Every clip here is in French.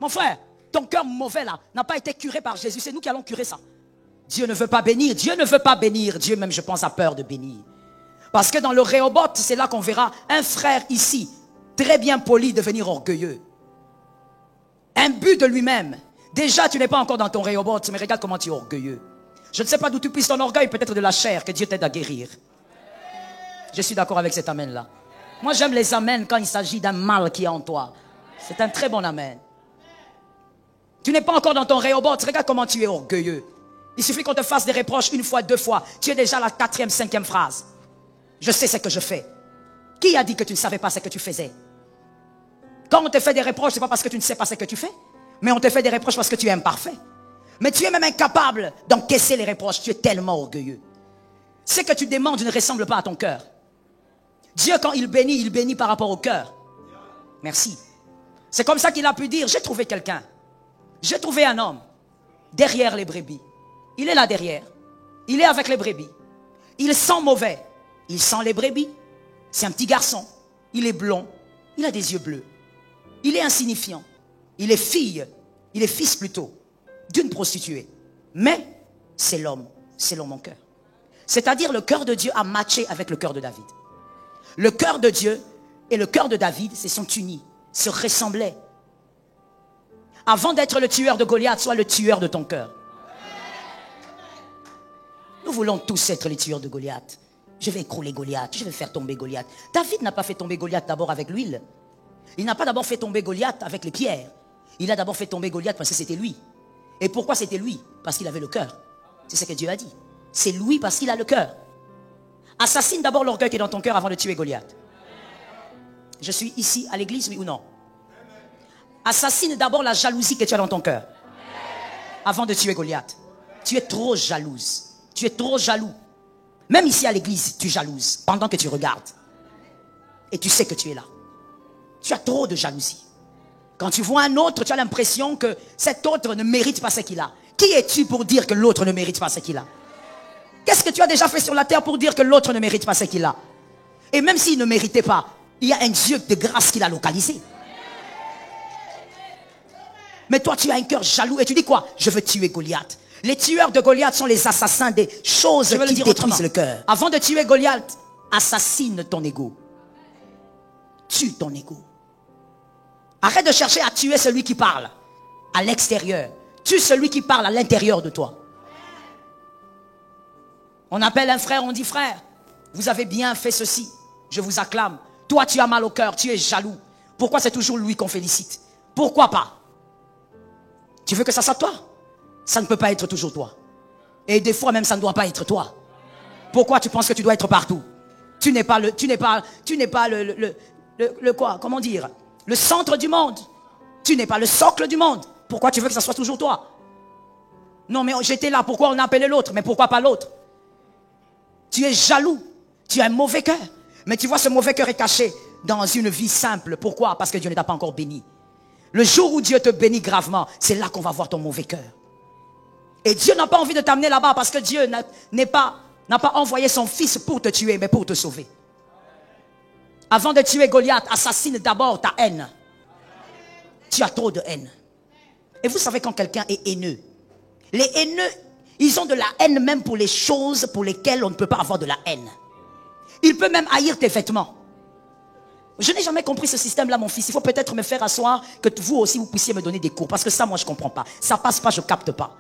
Mon frère, ton cœur mauvais là n'a pas été curé par Jésus. C'est nous qui allons curer ça. Dieu ne veut pas bénir. Dieu ne veut pas bénir. Dieu même, je pense, a peur de bénir. Parce que dans le Rehoboth, c'est là qu'on verra un frère ici, très bien poli, devenir orgueilleux. Imbu de lui-même. Déjà, tu n'es pas encore dans ton Rehoboth, mais regarde comment tu es orgueilleux. Je ne sais pas d'où tu puisses ton orgueil, peut-être de la chair, que Dieu t'aide à guérir. Je suis d'accord avec cet amen-là. Moi, j'aime les amens quand il s'agit d'un mal qui est en toi. C'est un très bon amen. Tu n'es pas encore dans ton Rehoboth, regarde comment tu es orgueilleux. Il suffit qu'on te fasse des reproches une fois, deux fois. Tu es déjà à la 4e, 5e phrase. Je sais ce que je fais. Qui a dit que tu ne savais pas ce que tu faisais? Quand on te fait des reproches, ce n'est pas parce que tu ne sais pas ce que tu fais, mais on te fait des reproches parce que tu es imparfait. Mais tu es même incapable d'encaisser les reproches. Tu es tellement orgueilleux. Ce que tu demandes ne ressemble pas à ton cœur. Dieu, quand il bénit par rapport au cœur. Merci. C'est comme ça qu'il a pu dire, j'ai trouvé quelqu'un. J'ai trouvé un homme derrière les brebis. Il est là derrière. Il est avec les brebis. Il sent mauvais. Il sent les brebis. C'est un petit garçon. Il est blond. Il a des yeux bleus. Il est insignifiant. Il est fille. Il est fils plutôt d'une prostituée. Mais c'est l'homme, selon mon cœur. C'est-à-dire le cœur de Dieu a matché avec le cœur de David. Le cœur de Dieu et le cœur de David se sont unis, se ressemblaient. Avant d'être le tueur de Goliath, sois le tueur de ton cœur. Nous voulons tous être les tueurs de Goliath. Je vais écrouler Goliath, je vais faire tomber Goliath. David n'a pas fait tomber Goliath d'abord avec l'huile. Il n'a pas d'abord fait tomber Goliath avec les pierres. Il a d'abord fait tomber Goliath parce que c'était lui. Et pourquoi c'était lui? Parce qu'il avait le cœur. C'est ce que Dieu a dit. C'est lui parce qu'il a le cœur. Assassine d'abord l'orgueil qui est dans ton cœur avant de tuer Goliath. Je suis ici à l'église, oui ou non? Assassine d'abord la jalousie que tu as dans ton cœur avant de tuer Goliath. Tu es trop jalouse. Tu es trop jaloux. Même ici à l'église, tu jalouses pendant que tu regardes. Et tu sais que tu es là. Tu as trop de jalousie. Quand tu vois un autre, tu as l'impression que cet autre ne mérite pas ce qu'il a. Qui es-tu pour dire que l'autre ne mérite pas ce qu'il a? Qu'est-ce que tu as déjà fait sur la terre pour dire que l'autre ne mérite pas ce qu'il a? Et même s'il ne méritait pas, il y a un Dieu de grâce qui l'a localisé. Mais toi, tu as un cœur jaloux et tu dis quoi? Je veux tuer Goliath. Les tueurs de Goliath sont les assassins des choses qui détruisent le cœur. Avant de tuer Goliath, assassine ton ego. Tue ton ego. Arrête de chercher à tuer celui qui parle à l'extérieur. Tue celui qui parle à l'intérieur de toi. On appelle un frère, on dit frère, vous avez bien fait ceci, je vous acclame. Toi tu as mal au cœur, tu es jaloux. Pourquoi c'est toujours lui qu'on félicite? Pourquoi pas? Tu veux que ça soit toi? Ça ne peut pas être toujours toi. Et des fois même ça ne doit pas être toi. Pourquoi tu penses que tu dois être partout? Tu n'es pas le quoi? Comment dire? Le centre du monde. Tu n'es pas le socle du monde. Pourquoi tu veux que ça soit toujours toi? Non mais j'étais là, pourquoi on a appelé l'autre? Mais pourquoi pas l'autre? Tu es jaloux. Tu as un mauvais cœur. Mais tu vois, ce mauvais cœur est caché dans une vie simple. Pourquoi? Parce que Dieu ne t'a pas encore béni. Le jour où Dieu te bénit gravement, c'est là qu'on va voir ton mauvais cœur. Et Dieu n'a pas envie de t'amener là-bas parce que Dieu n'a pas envoyé son fils pour te tuer, mais pour te sauver. Avant de tuer Goliath, assassine d'abord ta haine. Tu as trop de haine. Et vous savez quand quelqu'un est haineux, les haineux, ils ont de la haine même pour les choses pour lesquelles on ne peut pas avoir de la haine. Il peut même haïr tes vêtements. Je n'ai jamais compris ce système-là, mon fils. Il faut peut-être me faire asseoir que vous aussi, vous puissiez me donner des cours. Parce que ça, moi, je ne comprends pas. Ça passe pas, je ne capte pas.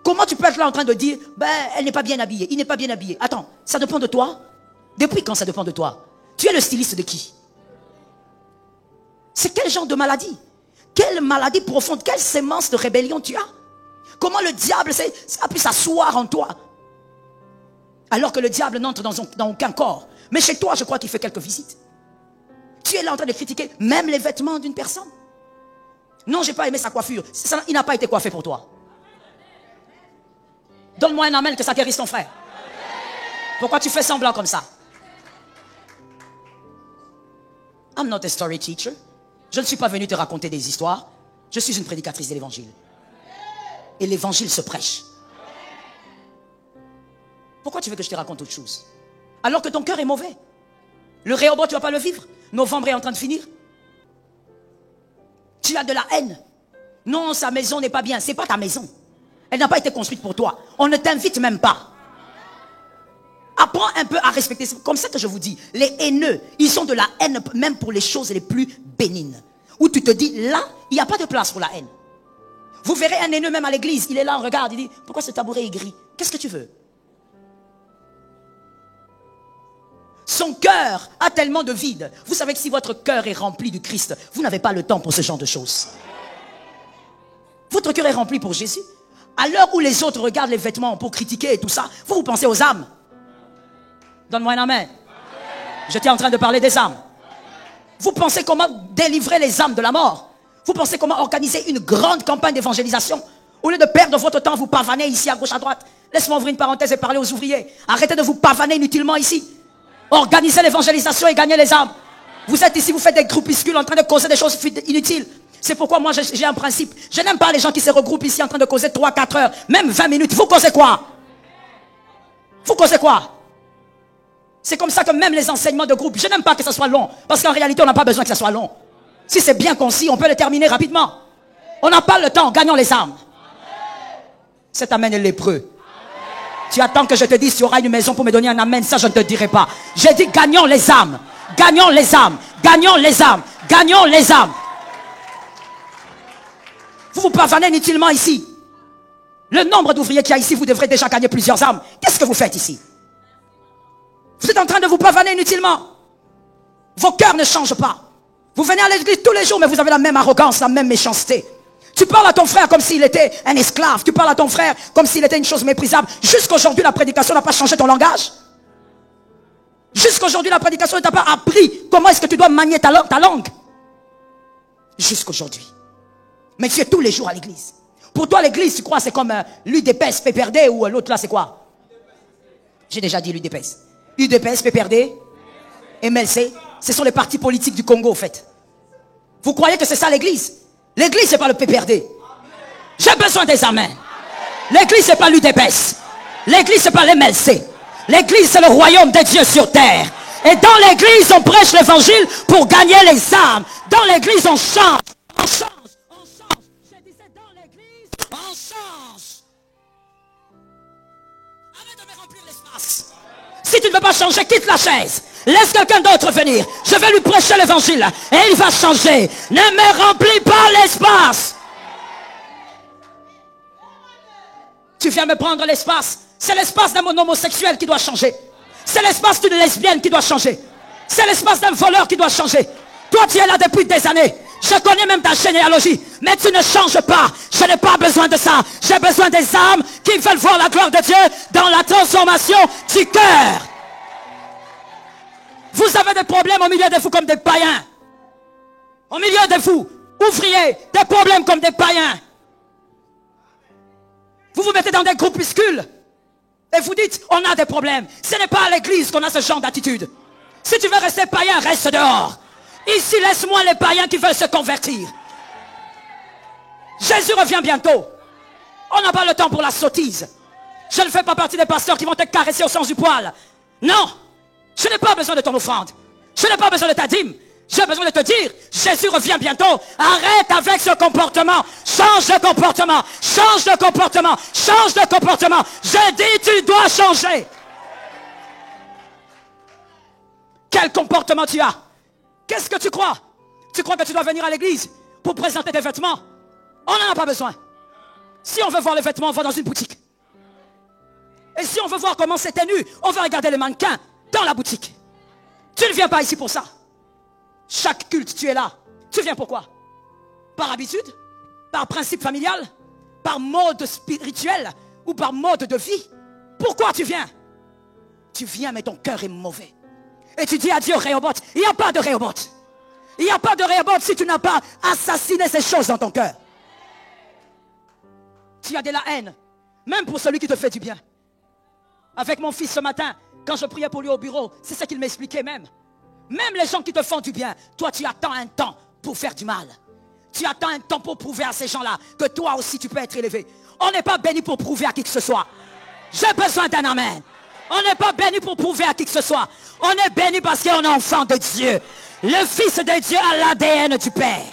Comment tu peux être là en train de dire, elle n'est pas bien habillée, il n'est pas bien habillé. Attends, ça dépend de toi? Depuis quand ça dépend de toi? Tu es le styliste de qui? C'est quel genre de maladie? Quelle maladie profonde, quelle sémence de rébellion tu as? Comment le diable a pu s'asseoir en toi? Alors que le diable n'entre dans aucun corps. Mais chez toi, je crois qu'il fait quelques visites. Tu es là en train de critiquer même les vêtements d'une personne. Non, j'ai pas aimé sa coiffure. Il n'a pas été coiffé pour toi. Donne-moi un amen que ça guérisse ton frère. Pourquoi tu fais semblant comme ça? I'm not a story teacher. Je ne suis pas venu te raconter des histoires. Je suis une prédicatrice de l'évangile. Et l'évangile se prêche. Pourquoi tu veux que je te raconte autre chose? Alors que ton cœur est mauvais. Le Rehoboth, tu ne vas pas le vivre. Novembre est en train de finir. Tu as de la haine. Non, sa maison n'est pas bien. C'est pas ta maison. Elle n'a pas été construite pour toi. On ne t'invite même pas. Apprends un peu à respecter. C'est comme ça que je vous dis. Les haineux, ils ont de la haine même pour les choses les plus bénignes. Où tu te dis, là, il n'y a pas de place pour la haine. Vous verrez un haineux même à l'église. Il est là, on regarde, il dit, pourquoi ce tabouret est gris? Qu'est-ce que tu veux? Son cœur a tellement de vide. Vous savez que si votre cœur est rempli du Christ, vous n'avez pas le temps pour ce genre de choses. Votre cœur est rempli pour Jésus. À l'heure où les autres regardent les vêtements pour critiquer et tout ça, vous pensez aux âmes. Donne-moi un amen. J'étais en train de parler des âmes. Vous pensez comment délivrer les âmes de la mort. Vous pensez comment organiser une grande campagne d'évangélisation. Au lieu de perdre votre temps, vous pavanez ici à gauche à droite. Laisse-moi ouvrir une parenthèse et parler aux ouvriers. Arrêtez de vous pavaner inutilement ici. Organisez l'évangélisation et gagnez les âmes. Vous êtes ici, vous faites des groupuscules en train de causer des choses inutiles. C'est pourquoi moi j'ai un principe. Je n'aime pas les gens qui se regroupent ici en train de causer 3-4 heures, même 20 minutes. Vous causez quoi? Vous causez quoi? C'est comme ça que même les enseignements de groupe, je n'aime pas que ça soit long. Parce qu'en réalité, on n'a pas besoin que ça soit long. Si c'est bien concis, on peut le terminer rapidement. On n'a pas le temps, gagnons les âmes. Cet amen est lépreux. Tu attends que je te dise, tu auras une maison pour me donner un amen. Ça, je ne te dirai pas. J'ai dit, gagnons les âmes. Gagnons les âmes. Gagnons les âmes. Gagnons les âmes. Vous vous pavanez inutilement ici. Le nombre d'ouvriers qu'il y a ici, vous devrez déjà gagner plusieurs âmes. Qu'est-ce que vous faites ici? Vous êtes en train de vous pavaner inutilement. Vos cœurs ne changent pas. Vous venez à l'église tous les jours, mais vous avez la même arrogance, la même méchanceté. Tu parles à ton frère comme s'il était un esclave. Tu parles à ton frère comme s'il était une chose méprisable. Jusqu'aujourd'hui, la prédication n'a pas changé ton langage. Jusqu'aujourd'hui, la prédication ne t'a pas appris comment est-ce que tu dois manier ta langue. Jusqu'aujourd'hui. Mais tu es tous les jours à l'église. Pour toi, l'église, tu crois, c'est comme l'UDPS, PPRD, ou l'autre là, c'est quoi? J'ai déjà dit l'UDPS. UDPS, PPRD, MLC, ce sont les partis politiques du Congo, en fait. Vous croyez que c'est ça l'église? L'église, c'est pas le PPRD. J'ai besoin des amens. L'église, c'est pas l'UDPS. L'église, c'est pas l'MLC. L'église, c'est le royaume de Dieu sur terre. Et dans l'église, on prêche l'évangile pour gagner les âmes. Dans l'église, on change. On change. On change. Je disais, dans l'église, on change. Arrête de me remplir l'espace. Si tu ne veux pas changer, quitte la chaise. Laisse quelqu'un d'autre venir. Je vais lui prêcher l'évangile. Et il va changer. Ne me remplis pas l'espace. Tu viens me prendre l'espace. C'est l'espace d'un homosexuel qui doit changer. C'est l'espace d'une lesbienne qui doit changer. C'est l'espace d'un voleur qui doit changer. Toi, tu es là depuis des années. Je connais même ta généalogie. Mais tu ne changes pas. Je n'ai pas besoin de ça. J'ai besoin des âmes qui veulent voir la gloire de Dieu dans la transformation du cœur. Vous avez des problèmes au milieu de vous comme des païens. Au milieu de vous, ouvriers, des problèmes comme des païens. Vous vous mettez dans des groupuscules. Et vous dites, on a des problèmes. Ce n'est pas à l'église qu'on a ce genre d'attitude. Si tu veux rester païen, reste dehors. Ici, laisse-moi les païens qui veulent se convertir. Jésus revient bientôt. On n'a pas le temps pour la sottise. Je ne fais pas partie des pasteurs qui vont te caresser au sens du poil. Non. Je n'ai pas besoin de ton offrande. Je n'ai pas besoin de ta dîme. J'ai besoin de te dire, Jésus revient bientôt. Arrête avec ce comportement. Change de comportement. Change de comportement. Change de comportement. Je dis, tu dois changer. Quel comportement tu as? Qu'est-ce que tu crois? Tu crois que tu dois venir à l'église pour présenter tes vêtements? On n'en a pas besoin. Si on veut voir les vêtements, on va dans une boutique. Et si on veut voir comment c'est tenu, on va regarder les mannequins dans la boutique. Tu ne viens pas ici pour ça. Chaque culte, tu es là. Tu viens pourquoi? Par habitude? Par principe familial? Par mode spirituel? Ou par mode de vie? Pourquoi tu viens? Tu viens mais ton cœur est mauvais. Et tu dis à Dieu, Rehoboth, il n'y a pas de Rehoboth. Il n'y a pas de Rehoboth si tu n'as pas assassiné ces choses dans ton cœur. Tu as de la haine, même pour celui qui te fait du bien. Avec mon fils ce matin, quand je priais pour lui au bureau, c'est ce qu'il m'expliquait même. Même les gens qui te font du bien, toi tu attends un temps pour faire du mal. Tu attends un temps pour prouver à ces gens-là que toi aussi tu peux être élevé. On n'est pas béni pour prouver à qui que ce soit. J'ai besoin d'un amen. On n'est pas béni pour prouver à qui que ce soit. On est béni parce qu'on est enfant de Dieu. Le Fils de Dieu a l'ADN du Père.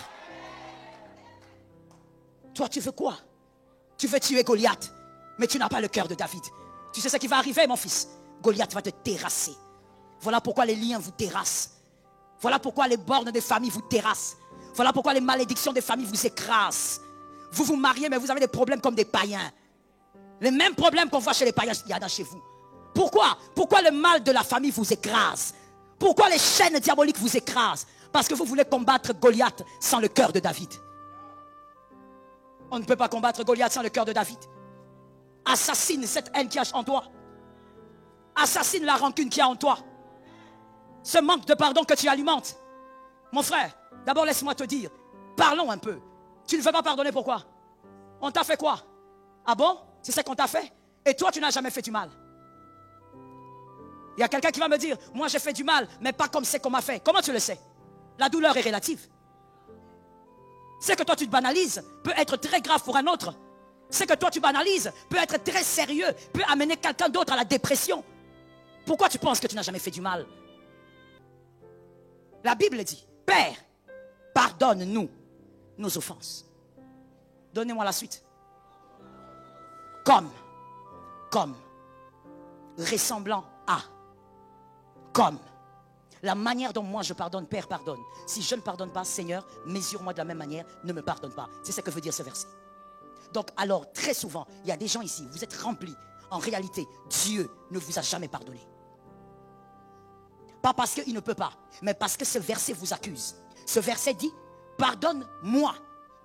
Toi, tu veux quoi? Tu veux tuer Goliath, mais tu n'as pas le cœur de David. Tu sais ce qui va arriver, mon fils? Goliath va te terrasser. Voilà pourquoi les liens vous terrassent. Voilà pourquoi les bornes des familles vous terrassent. Voilà pourquoi les malédictions des familles vous écrasent. Vous vous mariez, mais vous avez des problèmes comme des païens. Les mêmes problèmes qu'on voit chez les païens, il y en a chez vous. Pourquoi? Pourquoi le mal de la famille vous écrase? Pourquoi les chaînes diaboliques vous écrasent? Parce que vous voulez combattre Goliath sans le cœur de David. On ne peut pas combattre Goliath sans le cœur de David. Assassine cette haine qui a en toi. Assassine la rancune qui a en toi. Ce manque de pardon que tu alimentes. Mon frère, d'abord laisse-moi te dire, parlons un peu. Tu ne veux pas pardonner, pourquoi? On t'a fait quoi? Ah bon? C'est ce qu'on t'a fait? Et toi, tu n'as jamais fait du mal. Il y a quelqu'un qui va me dire, moi j'ai fait du mal, mais pas comme c'est qu'on m'a fait. Comment tu le sais? La douleur est relative. Ce que toi tu te banalises peut être très grave pour un autre. Ce que toi tu banalises peut être très sérieux, peut amener quelqu'un d'autre à la dépression. Pourquoi tu penses que tu n'as jamais fait du mal? La Bible dit, Père, pardonne-nous nos offenses. Donnez-moi la suite. Comme, ressemblant à, comme. La manière dont moi je pardonne, Père pardonne. Si je ne pardonne pas, Seigneur, mesure-moi de la même manière, ne me pardonne pas. C'est ce que veut dire ce verset. Donc alors, très souvent, il y a des gens ici, vous êtes remplis. En réalité, Dieu ne vous a jamais pardonné. Pas parce qu'il ne peut pas, mais parce que ce verset vous accuse. Ce verset dit, pardonne-moi,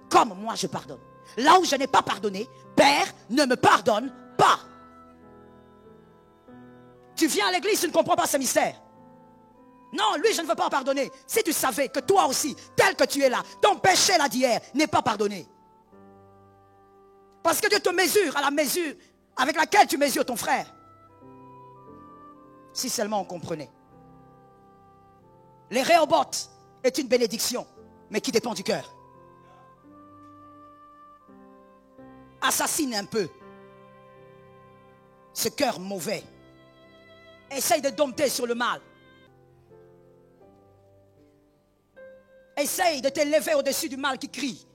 comme moi je pardonne. Là où je n'ai pas pardonné, Père, ne me pardonne pas. Tu viens à l'église, tu ne comprends pas ce mystère. Non, lui, je ne veux pas pardonner. Si tu savais que toi aussi, tel que tu es là, ton péché là d'hier n'est pas pardonné. Parce que Dieu te mesure à la mesure avec laquelle tu mesures ton frère. Si seulement on comprenait. Les Rehoboth est une bénédiction, mais qui dépend du cœur. Assassine un peu ce cœur mauvais. Essaye de dompter sur le mal. Essaye de t'élever au-dessus du mal qui crie.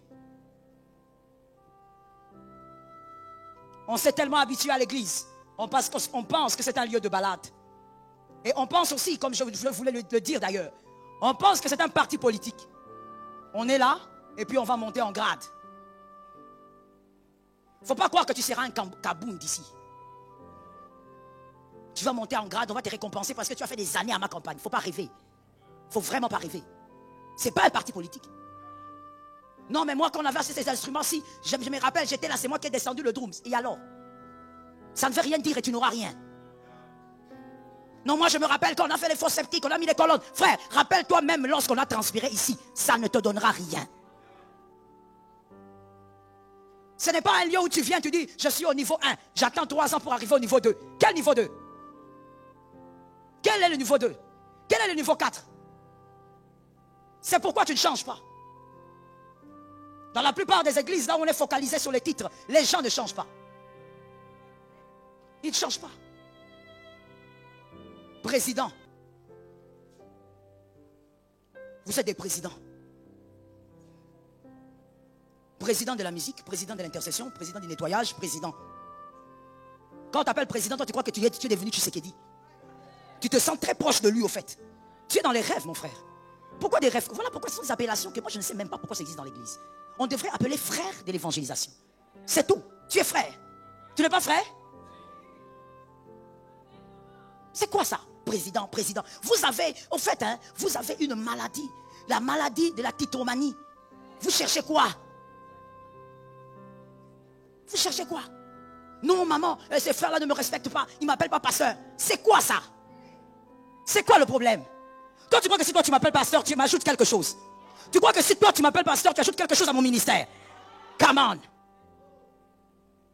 On s'est tellement habitué à l'église. On pense que c'est un lieu de balade. Et on pense aussi, comme je voulais le dire d'ailleurs, on pense que c'est un parti politique. On est là et puis on va monter en grade. Il ne faut pas croire que tu seras un kaboun d'ici. Tu vas monter en grade, on va te récompenser parce que tu as fait des années à ma campagne. Il ne faut pas rêver. Il ne faut vraiment pas rêver. Ce n'est pas un parti politique. Non, mais moi, quand on avait acheté ces instruments-ci, je me rappelle, j'étais là, c'est moi qui ai descendu le drums. Et alors? Ça ne veut rien dire et tu n'auras rien. Non, moi, je me rappelle quand on a fait les faux sceptiques, on a mis les colonnes. Frère, rappelle-toi même lorsqu'on a transpiré ici, ça ne te donnera rien. Ce n'est pas un lieu où tu viens, tu dis, je suis au niveau 1, j'attends 3 ans pour arriver au niveau 2. Quel niveau 2? Quel est le niveau 2? Quel est le niveau 4? C'est pourquoi tu ne changes pas. Dans la plupart des églises, là où on est focalisé sur les titres, les gens ne changent pas. Ils ne changent pas. Président. Vous êtes des présidents. Président de la musique, président de l'intercession, président du nettoyage, président. Quand on t'appelle président, toi tu crois que tu es devenu Tshisekedi. Tu te sens très proche de lui au fait. Tu es dans les rêves, mon frère. Pourquoi des rêves? Voilà pourquoi ce sont des appellations que moi je ne sais même pas pourquoi ça existe dans l'église. On devrait appeler frère de l'évangélisation. C'est tout. Tu es frère. Tu n'es pas frère? C'est quoi ça? Président, président. Vous avez, au fait, vous avez une maladie. La maladie de la titromanie. Vous cherchez quoi? Vous cherchez quoi? Non, maman, ces frères-là ne me respectent pas. Ils ne m'appellent pas pasteur. C'est quoi ça? C'est quoi le problème? Toi, tu crois que si toi tu m'appelles pasteur, tu m'ajoutes quelque chose? Tu crois que si toi tu m'appelles pasteur, tu ajoutes quelque chose à mon ministère? Come on.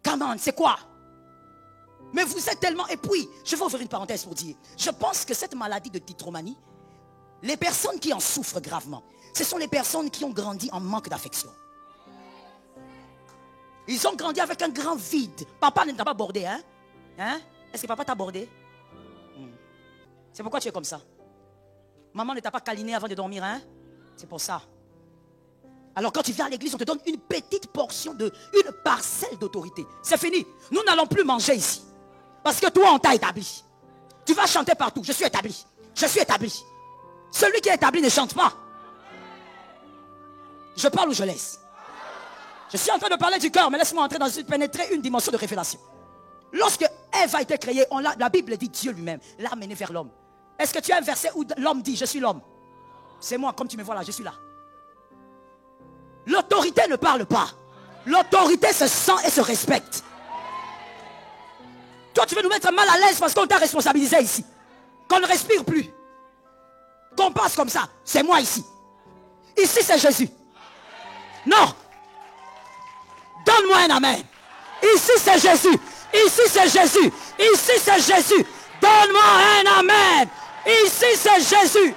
Come on, c'est quoi? Mais vous êtes tellement... Et puis, je vais ouvrir une parenthèse pour dire, je pense que cette maladie de titromanie, les personnes qui en souffrent gravement, ce sont les personnes qui ont grandi en manque d'affection. Ils ont grandi avec un grand vide. Papa ne t'a pas bordé, hein? Est-ce que papa t'a bordé? C'est pourquoi tu es comme ça. Maman ne t'a pas câliné avant de dormir, hein? C'est pour ça. Alors quand tu viens à l'église, on te donne une petite portion une parcelle d'autorité. C'est fini. Nous n'allons plus manger ici. Parce que toi, on t'a établi. Tu vas chanter partout. Je suis établi. Je suis établi. Celui qui est établi ne chante pas. Je parle ou je laisse? Je suis en train de parler du cœur, mais laisse-moi entrer pénétrer une dimension de révélation. Lorsque Ève a été créée, la Bible dit Dieu lui-même l'a amené vers l'homme. Est-ce que tu as un verset où l'homme dit je suis l'homme? C'est moi, comme tu me vois là, je suis là. L'autorité ne parle pas. L'autorité se sent et se respecte. Toi, tu veux nous mettre mal à l'aise parce qu'on t'a responsabilisé ici. Qu'on ne respire plus. Qu'on passe comme ça. C'est moi ici. Ici, c'est Jésus. Non. Donne-moi un amen. Ici, c'est Jésus. Ici, c'est Jésus. Ici, c'est Jésus. Donne-moi un amen. Ici, c'est Jésus.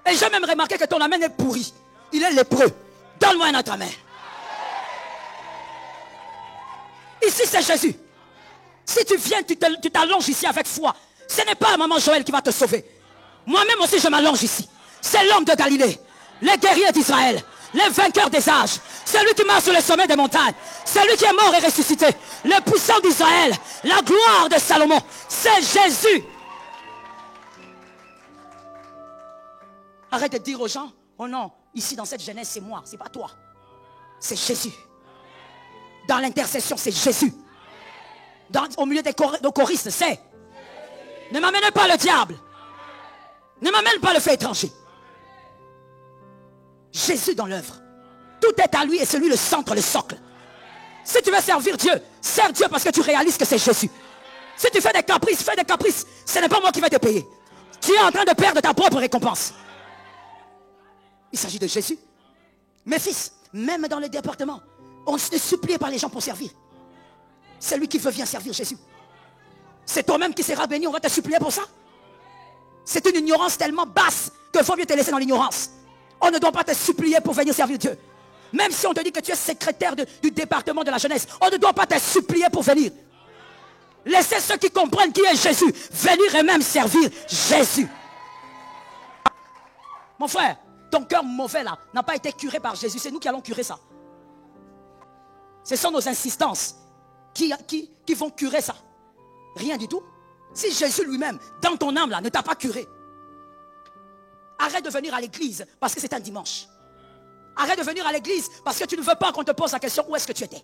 Et j'ai même remarqué que ton amen est pourri. Il est lépreux. Donne-moi un autre amen. Ici, c'est Jésus. Si tu viens, tu t'allonges ici avec foi. Ce n'est pas maman Joël qui va te sauver. Moi-même aussi, je m'allonge ici. C'est l'homme de Galilée. Les guerriers d'Israël. Les vainqueurs des âges. Celui qui marche sur le sommet des montagnes. Celui qui est mort et ressuscité. Le puissant d'Israël. La gloire de Salomon. C'est Jésus. Arrête de dire aux gens, oh non, ici dans cette jeunesse, c'est moi, c'est pas toi. C'est Jésus. Dans l'intercession, c'est Jésus. Au milieu des choristes, c'est. Ne m'amène pas le diable. Ne m'amène pas le fait étranger. Jésus dans l'œuvre. Tout est à lui et c'est lui le centre, le socle. Si tu veux servir Dieu, sers Dieu parce que tu réalises que c'est Jésus. Si tu fais des caprices, fais des caprices. Ce n'est pas moi qui vais te payer. Tu es en train de perdre ta propre récompense. Il s'agit de Jésus. Mes fils, même dans les départements, on se supplie par les gens pour servir. Celui qui veut vient servir Jésus. C'est toi-même qui seras béni, on va te supplier pour ça. C'est une ignorance tellement basse qu'il faut mieux te laisser dans l'ignorance. On ne doit pas te supplier pour venir servir Dieu. Même si on te dit que tu es secrétaire du département de la jeunesse, on ne doit pas te supplier pour venir. Laissez ceux qui comprennent qui est Jésus venir et même servir Jésus. Mon frère, ton cœur mauvais là n'a pas été curé par Jésus. C'est nous qui allons curer ça. Ce sont nos insistances qui vont curer ça. Rien du tout. Si Jésus lui-même, dans ton âme là, ne t'a pas curé, arrête de venir à l'église parce que c'est un dimanche. Arrête de venir à l'église parce que tu ne veux pas qu'on te pose la question où est-ce que tu étais.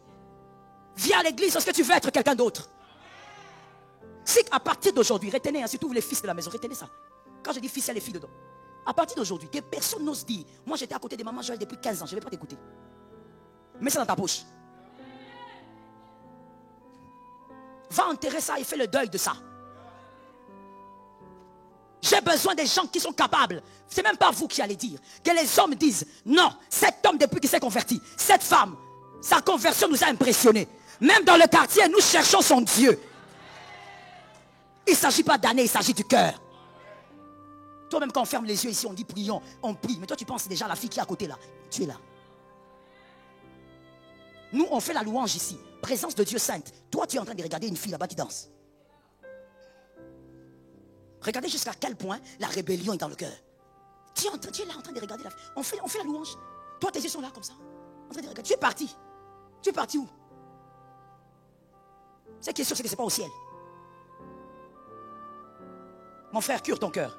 Viens à l'église parce que tu veux être quelqu'un d'autre. Si à partir d'aujourd'hui, retenez, surtout vous les fils de la maison, retenez ça. Quand je dis fils, il y a les filles dedans. À partir d'aujourd'hui, des personnes n'osent dire, moi j'étais à côté de maman Joël depuis 15 ans, je ne vais pas t'écouter. Mets ça dans ta poche. Va enterrer ça et fais le deuil de ça. J'ai besoin des gens qui sont capables. C'est même pas vous qui allez dire. Que les hommes disent, non, cet homme depuis qu'il s'est converti, cette femme, sa conversion nous a impressionnés. Même dans le quartier, nous cherchons son Dieu. Il ne s'agit pas d'années, il s'agit du cœur. Toi-même quand on ferme les yeux ici, on dit prions, on prie. Mais toi tu penses déjà à la fille qui est à côté là. Tu es là. Nous on fait la louange ici. Présence de Dieu sainte. Toi tu es en train de regarder une fille là-bas qui danse. Regardez jusqu'à quel point la rébellion est dans le cœur. Tu es là en train de regarder la fille. On fait la louange. Toi tes yeux sont là comme ça. En train de regarder. Tu es parti. Tu es parti où? Cette question c'est que ce n'est pas au ciel. Mon frère, cure ton cœur.